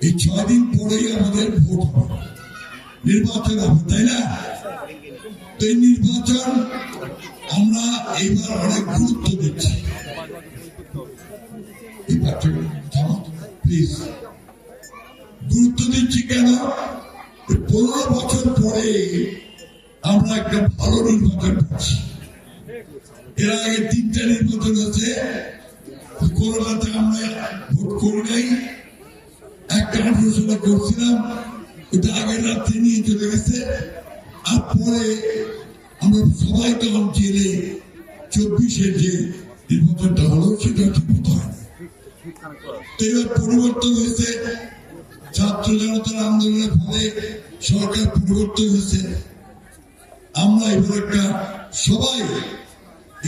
এই 6 দিন পরেই আমাদের ভোট হবে, নির্বাচন হবে, তাই না? তো এই নির্বাচন আমরা এইবার অনেক গুরুত্ব দিচ্ছি। প্লিজ, গুরুত্ব দিচ্ছি কেন? 15 বছর পরে আমরা একটা ভালো নির্বাচন পাচ্ছি। এর আগে 3টা নির্বাচন হচ্ছে, কোনোটাতে আমরা ভোট করি নাই। একটা আলোচনা করছিলাম, ওটা আগের রাত্রে নিয়ে চলে গেছে। আর পরে আমরা সবাই তখন জেলে 24-এর যে নির্বাচনটা হলো সেটা ঠিক মতো হয়। তো এবার পরিবর্তন হয়েছে, ছাত্র জনতার আন্দোলনের ফলে সরকার পরিবর্তন হয়েছে। আমরা এবার একটা সবাই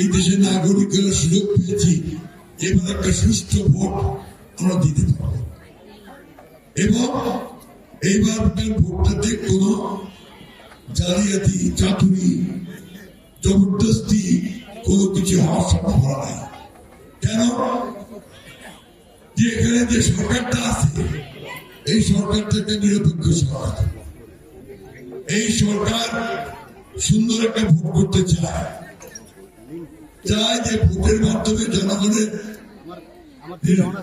এই দেশের নাগরিকেরা সুযোগ পেয়েছি, এবার একটা সুষ্ঠু ভোট আমরা দিতে পারবো। এবং এইবার ভোটটাতে কোনো জালিয়াতি, চাতুরি, জবরদস্তি কোনো কিছু হওয়ার সম্ভাবনা নাই। কেন? যে এখানে যে সরকারটা আছে, এই সরকারটা একটা নিরপেক্ষ সরকার। এই সরকার সুন্দর একটা ভোট করতে চায় যে ভোটের মাধ্যমে জনগণের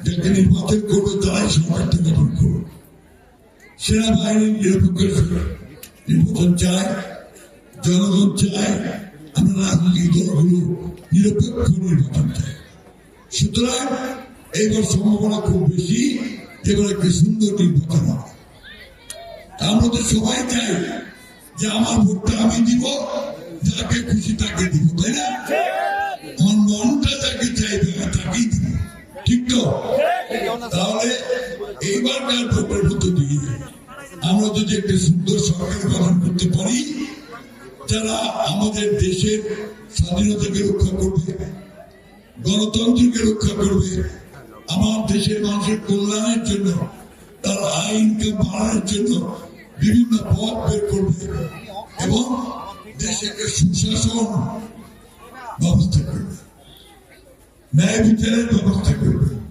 যাকে নির্বাচন করবে তারাই সরকারটা গঠন করবে। সেনাবাহিনী নিরপেক্ষ নির্বাচন চায়, জনগণ চায়, আমরা রাজনৈতিক দলগুলো নিরপেক্ষ নির্বাচন চাই। সুতরাং এইবার সম্ভাবনা খুব বেশি, এবার একটা সুন্দর নির্বাচন হবে। আমরা তো সবাই চাই যে আমার ভোটটা আমি দিব, যাকে খুশি তাকে দিব, তাই না? আমার মনটা যাকে চাইবে তাকেই দিব, ঠিক তো? তাহলে এইবারকার ভোটের মধ্য দিয়ে আমরা যদি একটা সুন্দর সরকার গঠন করতে পারি, যারা আমাদের দেশের স্বাধীনতাকে রক্ষা করবে, গণতন্ত্রকে রক্ষা করবে, আমার দেশের মানুষের কল্যাণের জন্য, তার আয় ইনকাম বাড়ানোর জন্য বিভিন্ন পথ বের করবে এবং দেশে একটা সুশাসন ব্যবস্থা করবে, ন্যায় বিচারের ব্যবস্থা করবে,